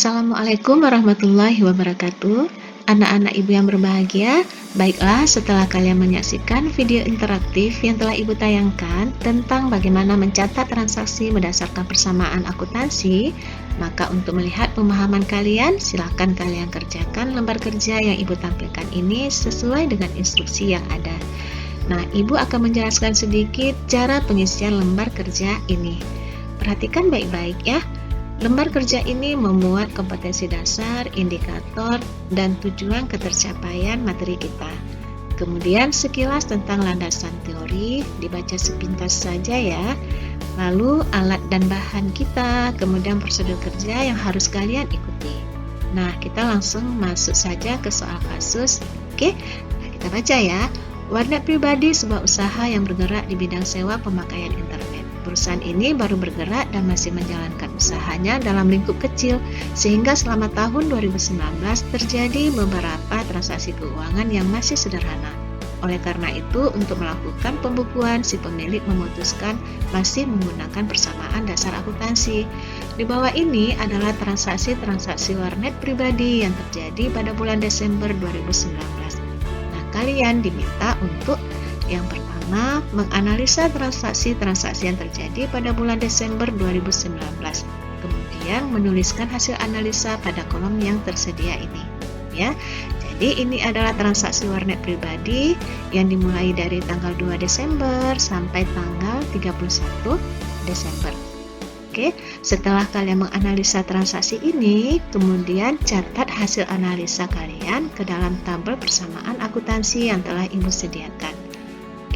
Assalamualaikum warahmatullahi wabarakatuh. Anak-anak ibu yang berbahagia, baiklah setelah kalian menyaksikan video interaktif yang telah ibu tayangkan tentang bagaimana mencatat transaksi berdasarkan persamaan akuntansi, maka untuk melihat pemahaman kalian, silakan kalian kerjakan lembar kerja yang ibu tampilkan ini sesuai dengan instruksi yang ada. Nah, ibu akan menjelaskan sedikit cara pengisian lembar kerja ini. Perhatikan baik-baik ya. Lembar kerja ini memuat kompetensi dasar, indikator, dan tujuan ketercapaian materi kita. Kemudian sekilas tentang landasan teori, dibaca sepintas saja ya. Lalu alat dan bahan kita, kemudian prosedur kerja yang harus kalian ikuti. Nah, kita langsung masuk saja ke soal kasus. Oke, nah, kita baca ya. Warnet Pribadi sebuah usaha yang bergerak di bidang sewa pemakaian internet. Perusahaan ini baru bergerak dan masih menjalankan usahanya dalam lingkup kecil, sehingga selama tahun 2019 terjadi beberapa transaksi keuangan yang masih sederhana. Oleh karena itu, untuk melakukan pembukuan, si pemilik memutuskan masih menggunakan persamaan dasar akuntansi. Di bawah ini adalah transaksi-transaksi warnet pribadi yang terjadi pada bulan Desember 2019. Nah, kalian diminta untuk yang pertama, menganalisa transaksi-transaksi yang terjadi pada bulan Desember 2019. Kemudian menuliskan hasil analisa pada kolom yang tersedia ini. Ya, jadi ini adalah transaksi warnet pribadi yang dimulai dari tanggal 2 Desember sampai tanggal 31 Desember. Oke, setelah kalian menganalisa transaksi ini, kemudian catat hasil analisa kalian ke dalam tabel persamaan akuntansi yang telah ibu sediakan.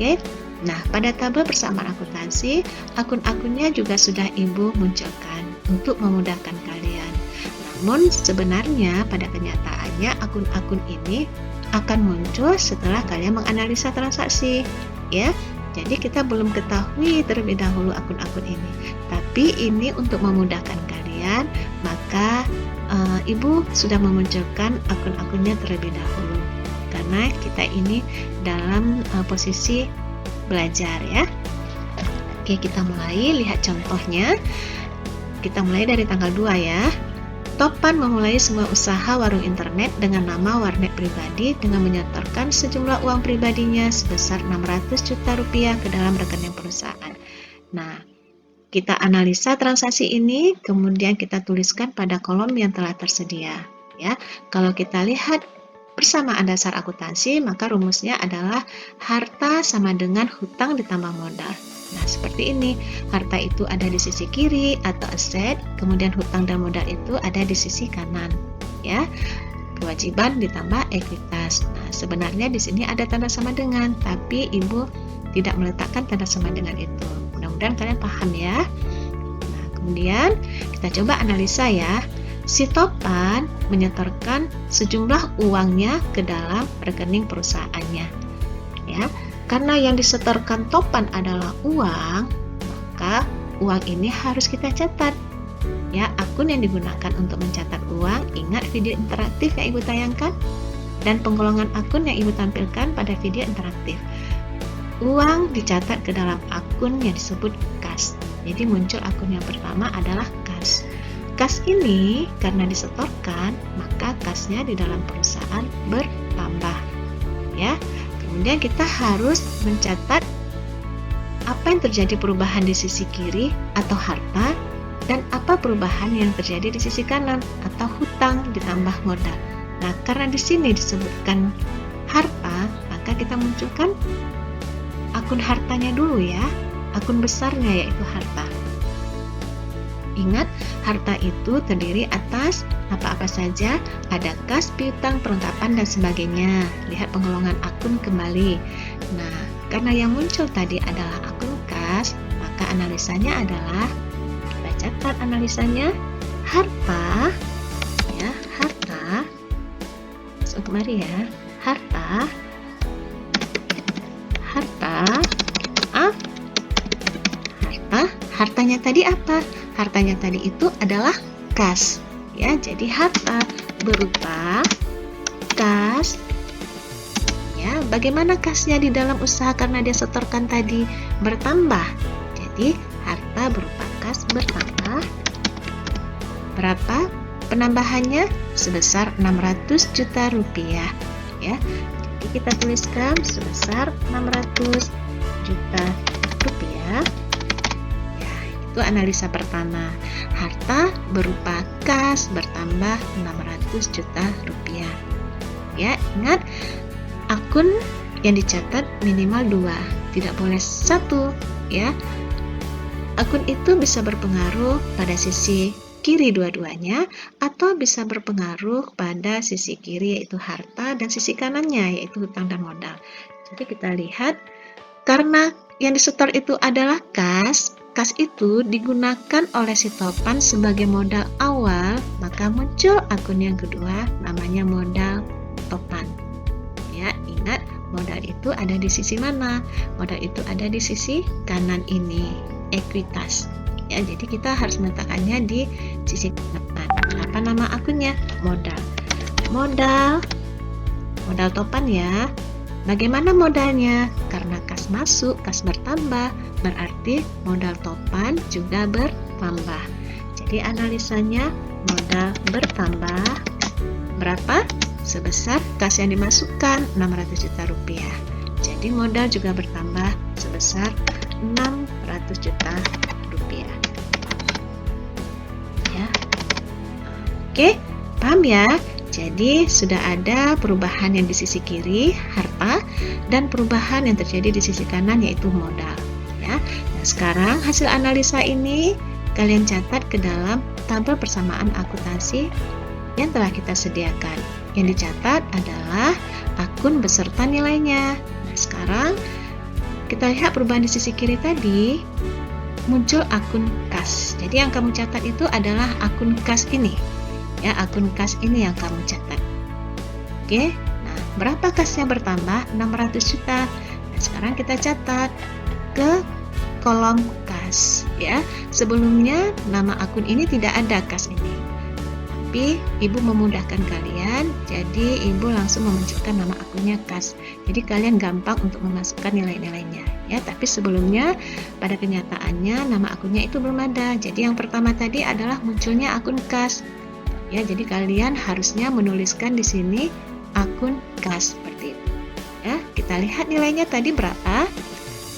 Oke, nah pada tabel persamaan akuntansi, akun-akunnya juga sudah ibu munculkan untuk memudahkan kalian. Namun sebenarnya pada kenyataannya akun-akun ini akan muncul setelah kalian menganalisa transaksi, ya. Jadi kita belum ketahui terlebih dahulu akun-akun ini. Tapi ini untuk memudahkan kalian, maka ibu sudah memunculkan akun-akunnya terlebih dahulu. Karena kita ini dalam posisi belajar ya. Oke, kita mulai lihat contohnya. Kita mulai dari tanggal 2 ya. Topan memulai sebuah usaha warung internet dengan nama warnet pribadi dengan menyetorkan sejumlah uang pribadinya sebesar 600 juta rupiah ke dalam rekening perusahaan. Nah, kita analisa transaksi ini, kemudian kita tuliskan pada kolom yang telah tersedia ya. Kalau kita lihat persamaan dasar akuntansi, maka rumusnya adalah harta sama dengan hutang ditambah modal. Nah, seperti ini. Harta itu ada di sisi kiri atau aset, kemudian hutang dan modal itu ada di sisi kanan. Ya. Kewajiban ditambah ekuitas. Nah, sebenarnya di sini ada tanda sama dengan, tapi ibu tidak meletakkan tanda sama dengan itu. Mudah-mudahan kalian paham ya. Nah, kemudian kita coba analisa ya. Si Topan menyetorkan sejumlah uangnya ke dalam rekening perusahaannya. Ya, karena yang disetorkan Topan adalah uang, maka uang ini harus kita catat. Ya, akun yang digunakan untuk mencatat uang, ingat video interaktif yang ibu tayangkan dan penggolongan akun yang ibu tampilkan pada video interaktif. Uang dicatat ke dalam akun yang disebut kas. Jadi muncul akun yang pertama adalah kas. Kas ini karena disetorkan, maka kasnya di dalam perusahaan bertambah. Ya. Kemudian kita harus mencatat apa yang terjadi perubahan di sisi kiri atau harta dan apa perubahan yang terjadi di sisi kanan atau hutang ditambah modal. Nah, karena di sini disebutkan harta, maka kita munculkan akun hartanya dulu ya. Akun besarnya yaitu harta. Ingat, harta itu terdiri atas apa-apa saja, ada kas, piutang, perlengkapan, dan sebagainya. Lihat penggolongan akun kembali. Nah, karena yang muncul tadi adalah akun kas, maka analisanya adalah, kita catat analisanya, harta, ya, harta, masuk kemari ya, harta, hartanya tadi apa? Hartanya tadi itu adalah kas, ya. Jadi harta berupa kas, ya. Bagaimana kasnya di dalam usaha karena dia setorkan tadi bertambah? Jadi harta berupa kas bertambah berapa? penambahannya sebesar 600 juta rupiah ya. Jadi kita tuliskan sebesar 600 juta rupiah. Ya, itu analisa pertama. Harta berupa kas bertambah 600 juta rupiah. Ya, ingat akun yang dicatat minimal 2, tidak boleh 1 ya. Akun itu bisa berpengaruh pada sisi kiri dua-duanya atau bisa berpengaruh pada sisi kiri yaitu harta dan sisi kanannya yaitu hutang dan modal. Jadi kita lihat karena yang disetor itu adalah kas itu digunakan oleh si Topan sebagai modal awal, maka muncul akun yang kedua namanya modal Topan. Ya, ingat modal itu ada di sisi mana? Modal itu ada di sisi kanan ini, ekuitas. Ya, jadi kita harus meletakkannya di sisi kanan. Apa nama akunnya? Modal Topan ya. Bagaimana modalnya? Karena kas masuk, kas bertambah, berarti modal Topan juga bertambah. Jadi analisanya modal bertambah berapa? Sebesar kas yang dimasukkan 600 juta rupiah. Jadi modal juga bertambah sebesar 600 juta rupiah. Ya. Oke, paham ya? Jadi sudah ada perubahan yang di sisi kiri, harta, dan perubahan yang terjadi di sisi kanan yaitu modal. Ya. Nah, sekarang hasil analisa ini kalian catat ke dalam tabel persamaan akuntansi yang telah kita sediakan. Yang dicatat adalah akun beserta nilainya. Nah, sekarang kita lihat perubahan di sisi kiri tadi, muncul akun kas. Jadi yang kamu catat itu adalah akun kas ini. Ya, akun kas ini yang kamu catat. Oke, nah berapa kasnya bertambah? 600 juta. Nah, sekarang kita catat ke kolom kas. Ya, sebelumnya nama akun ini tidak ada kas ini. Tapi ibu memudahkan kalian, jadi ibu langsung memunculkan nama akunnya kas. Jadi kalian gampang untuk memasukkan nilai-nilainya. Ya, tapi sebelumnya pada kenyataannya nama akunnya itu belum ada. Jadi yang pertama tadi adalah munculnya akun kas. Ya, jadi kalian harusnya menuliskan di sini akun kas seperti itu. Ya, kita lihat nilainya tadi berapa?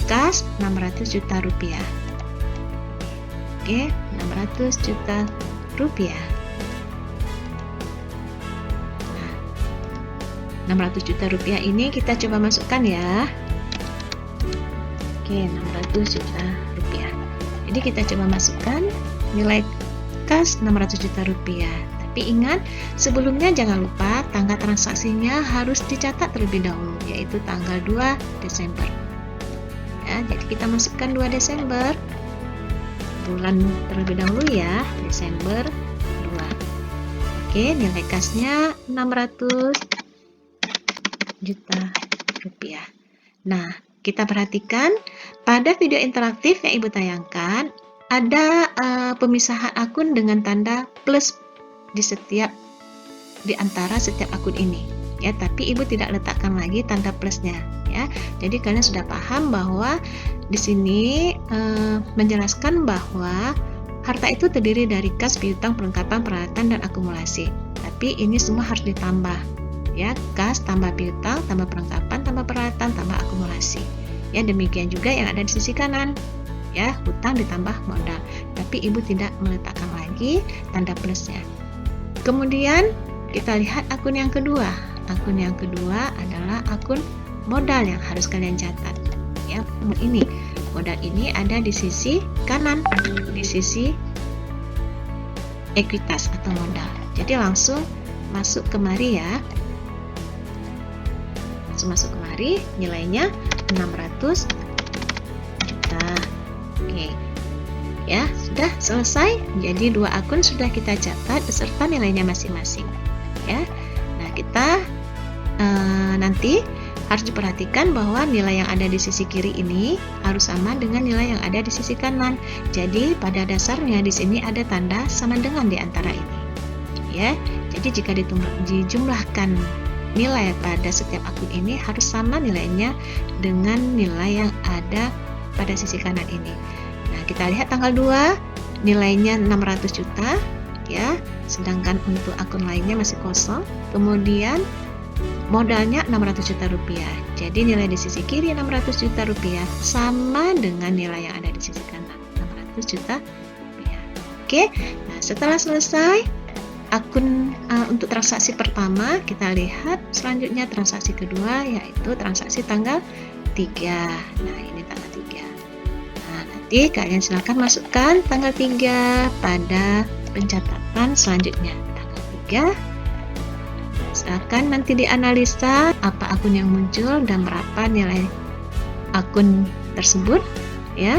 Kas 600 juta rupiah. Oke, 600 juta rupiah. Nah, 600 juta rupiah ini kita coba masukkan ya. Oke, 600 juta rupiah. Jadi kita coba masukkan nilai kas 600 juta rupiah. Tapi ingat, sebelumnya jangan lupa tanggal transaksinya harus dicatat terlebih dahulu, yaitu tanggal 2 Desember. Ya, jadi kita masukkan 2 Desember, bulan terlebih dahulu ya, Desember 2. Oke, nilai kasnya 600 juta rupiah. Nah, kita perhatikan pada video interaktif yang ibu tayangkan, ada pemisahan akun dengan tanda plus di antara setiap akun ini ya, tapi ibu tidak letakkan lagi tanda plusnya ya. Jadi kalian sudah paham bahwa di sini menjelaskan bahwa harta itu terdiri dari kas, piutang, perlengkapan, peralatan, dan akumulasi. Tapi ini semua harus ditambah ya, kas tambah piutang tambah perlengkapan tambah peralatan tambah akumulasi ya. Demikian juga yang ada di sisi kanan ya, hutang ditambah modal, tapi ibu tidak meletakkan lagi tanda plusnya. Kemudian kita lihat akun yang kedua. Akun yang kedua adalah akun modal yang harus kalian catat. Ya, ini modal ini ada di sisi kanan, di sisi ekuitas atau modal. Jadi langsung masuk kemari ya. Langsung masuk kemari, nilainya 600 juta. Oke. Ya, sudah selesai. Jadi dua akun sudah kita catat beserta nilainya masing-masing. Ya. Nah, kita nanti harus diperhatikan bahwa nilai yang ada di sisi kiri ini harus sama dengan nilai yang ada di sisi kanan. Jadi pada dasarnya di sini ada tanda sama dengan di antara ini. Ya. Jadi jika dijumlahkan nilai pada setiap akun ini harus sama nilainya dengan nilai yang ada pada sisi kanan ini. Nah, kita lihat tanggal 2 nilainya 600 juta, ya, sedangkan untuk akun lainnya masih kosong. Kemudian modalnya 600 juta rupiah. Jadi nilai di sisi kiri 600 juta rupiah sama dengan nilai yang ada di sisi kanan 600 juta rupiah. Oke, nah setelah selesai akun untuk transaksi pertama, kita lihat selanjutnya transaksi kedua, yaitu transaksi tanggal 3. Nah ini tanggal 3. Nah nanti kalian silakan masukkan tanggal 3 pada pencatatan selanjutnya. Tanggal 3, silakan nanti dianalisa apa akun yang muncul dan berapa nilai akun tersebut, ya.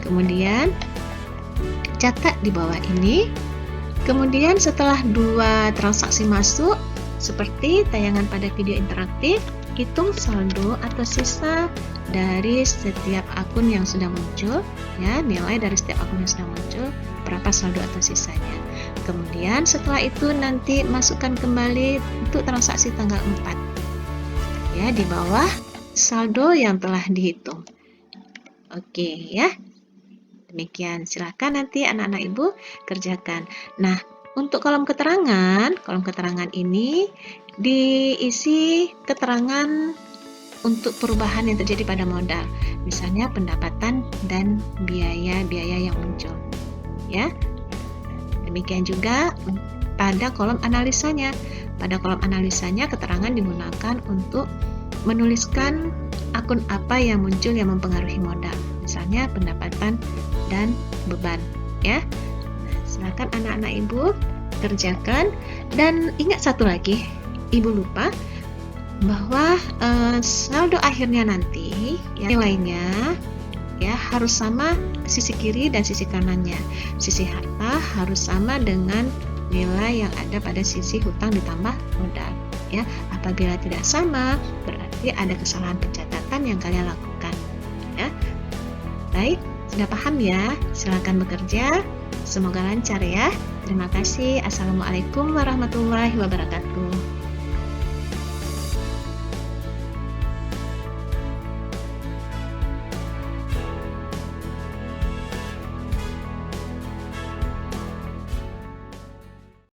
Kemudian catat di bawah ini. Kemudian setelah 2 transaksi masuk, seperti tayangan pada video interaktif, hitung saldo atau sisa dari setiap akun yang sudah muncul, ya, nilai dari setiap akun yang sudah muncul, berapa saldo atau sisanya. Kemudian setelah itu nanti masukkan kembali untuk transaksi tanggal 4, ya, di bawah saldo yang telah dihitung. Oke, ya. Demikian, silakan nanti anak-anak ibu kerjakan. Nah, untuk kolom keterangan ini diisi keterangan untuk perubahan yang terjadi pada modal, misalnya pendapatan dan biaya-biaya yang muncul, ya. Demikian juga pada kolom analisanya. Pada kolom analisanya keterangan digunakan untuk menuliskan akun apa yang muncul yang mempengaruhi modal, misalnya pendapatan dan beban, ya. Silakan anak-anak ibu kerjakan, dan ingat satu lagi, ibu lupa bahwa saldo akhirnya nanti, ya, nilainya, ya, harus sama sisi kiri dan sisi kanannya. Sisi harta harus sama dengan nilai yang ada pada sisi hutang ditambah modal, ya. Apabila tidak sama, berarti ada kesalahan pencatatan yang kalian lakukan, ya. Baik, sudah paham ya? Silakan bekerja. Semoga lancar ya. Terima kasih. Assalamualaikum warahmatullahi wabarakatuh.